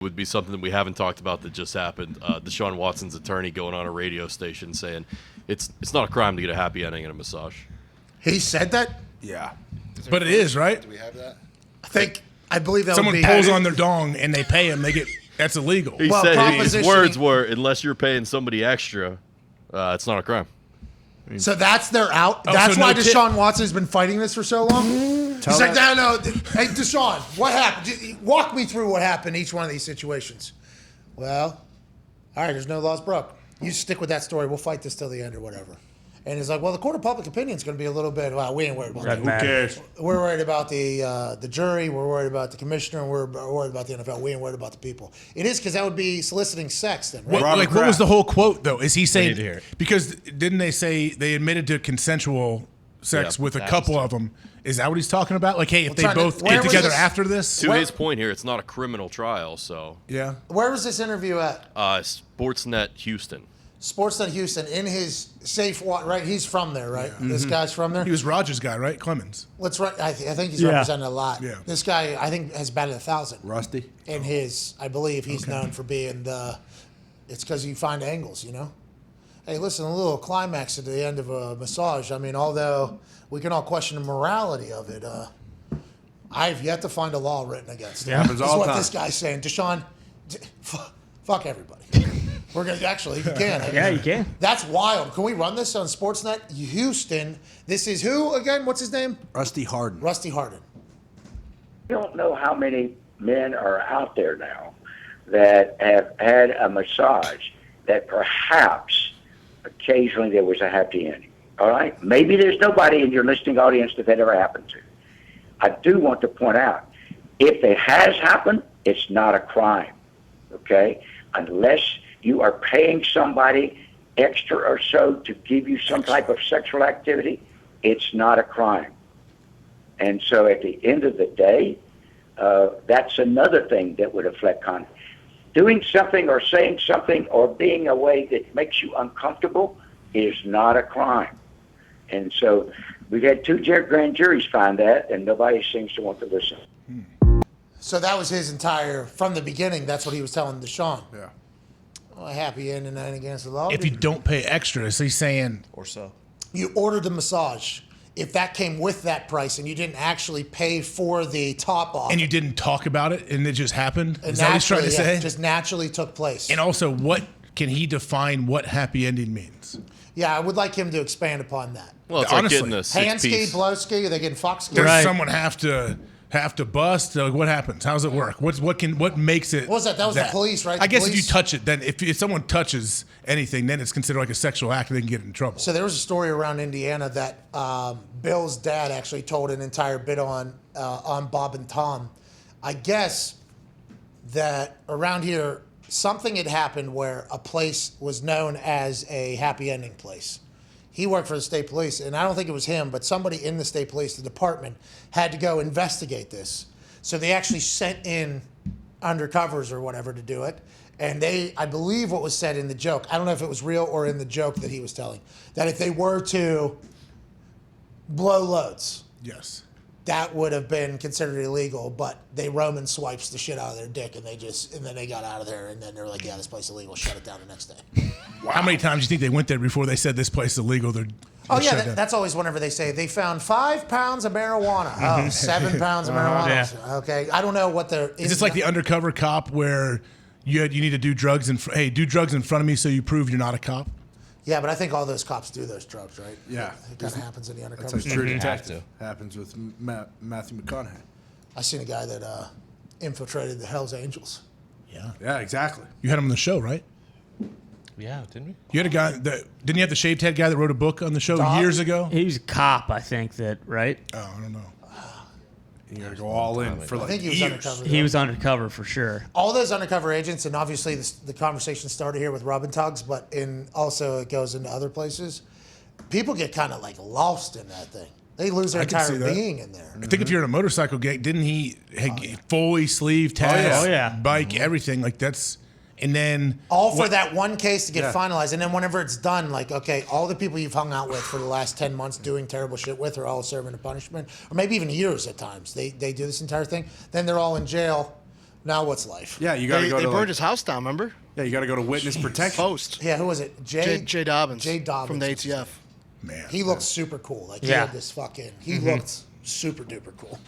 would be something that we haven't talked about that just happened. Deshaun Watson's attorney going on a radio station saying it's not a crime to get a happy ending in a massage. He said that? Yeah. But it is, right? Do we have that? I believe that Someone would be pulls on their dong and they pay him, that's illegal. He said his words were, unless you're paying somebody extra, it's not a crime. So that's their out. Oh, That's so why no Deshaun Watson has been fighting this for so long. He's like, no. Hey, Deshaun, what happened? Walk me through what happened in each one of these situations. Well, all right, there's no laws broke. You stick with that story. We'll fight this till the end or whatever. And he's like, well, the court of public opinion is going to be a little bit, well, we ain't worried about that. Who cares? We're worried about the jury. We're worried about the commissioner. We're worried about the NFL. We ain't worried about the people. It is because that would be soliciting sex then, right? What was the whole quote, though? Is he saying, need to hear it. because didn't they say they admitted to consensual sex with a couple of them? Is that what he's talking about? Like, hey, if they both get together after this? To his point here, it's not a criminal trial, so. Yeah. Where was this interview at? Sportsnet Houston. Sportsnet Houston in his safe right? He's from there, right? Yeah. This guy's from there. He was Rogers' guy, right? Clemens. Let's right. I think he's represented a lot. Yeah. This guy, I think, has batted 1,000. Rusty? In his, I believe he's known for being it's because you find angles, you know? Hey, listen, a little climax at the end of a massage. I mean, although we can all question the morality of it, I've yet to find a law written against it. Happens all the what time. this guy's saying. Deshaun, fuck everybody. We're going to actually, you can. Yeah, you can. That's wild. Can we run this on Sportsnet Houston? This is who again? What's his name? Rusty Harden. Rusty Harden. I don't know how many men are out there now that have had a massage that perhaps occasionally there was a happy ending. All right? Maybe there's nobody in your listening audience that ever happened to. I do want to point out, if it has happened, it's not a crime. Okay? Unless you are paying somebody extra or so to give you some type of sexual activity, it's not a crime. And so at the end of the day, that's another thing that would affect conduct. Doing something or saying something or being a way that makes you uncomfortable is not a crime. And so we've had 2 grand juries find that, and nobody seems to want to listen. So that was his entire, from the beginning, that's what he was telling Deshaun. Yeah. Oh, a happy ending ain't against the law. If you don't pay extra, is he saying? Or so. You ordered the massage. If that came with that price and you didn't actually pay for the top off. And you didn't talk about it and it just happened? And Is that what he's trying to say? It just naturally took place. And also, what can he define what happy ending means? Yeah, I would like him to expand upon that. Well, it's Honestly, like getting a Hand ski, six-piece. blow ski, are they getting fox ski? Does someone have to bust? Like, what happens? How does it work? What makes it? What was that? That was the police, right? I The guess if police? you touch it, then if someone touches anything, then it's considered like a sexual act and they can get in trouble. So there was a story around Indiana that Bill's dad actually told an entire bit on Bob and Tom. I guess that around here something had happened where a place was known as a happy ending place. He worked for the state police, and I don't think it was him, but somebody in the state police, the department, had to go investigate this. So they actually sent in undercovers or whatever to do it. And I believe what was said in the joke, I don't know if it was real or in the joke that he was telling, that if they were to blow loads, yes, that would have been considered illegal, but they Roman swipes the shit out of their dick and then they got out of there, and then they're like, yeah, this place is illegal, shut it down the next day. Wow. How many times do you think they went there before they said this place is illegal? Oh, yeah, that's always whenever they say they found 5 pounds of marijuana. Oh, 7 pounds of marijuana. Yeah. Okay, I don't know what they're... Is this like the undercover cop where you need to do drugs do drugs in front of me so you prove you're not a cop? Yeah, but I think all those cops do those drugs, right? Yeah. It kind of happens in the undercover. That's like stuff. True Detective. Happens with Matthew McConaughey. I seen a guy that infiltrated the Hells Angels. Yeah. Yeah, exactly. You had him on the show, right? Yeah, didn't we? You had a guy didn't you have the shaved head guy that wrote a book on the show years ago? He was a cop, I think, right? Oh, I don't know. You gotta go all in for I like think he was years. undercover. He was undercover for sure. All those undercover agents, and obviously the conversation started here with Robin Tugs, but also it goes into other places. People get kind of like lost in that thing. They lose their I can see entire that. being in there. I think if you're in a motorcycle gang, didn't he fully sleeve tag, Oh, yeah. bike, everything like that's, and then All for that one case to get Yeah. finalized. And then whenever it's done, like, okay, all the people you've hung out with for the last 10 months doing terrible shit with are all serving a punishment, or maybe even years at times. They do this entire thing. Then they're all in jail Now what's life? Yeah, you got to They go to burned like, his house down, remember? yeah, you got to go to witness protection. Post. Yeah, who was it? Jay Dobbins. Jay Dobbins From the was his ATF. name. Man, He looked super cool. Like he Yeah. had this fucking. He looked super duper cool.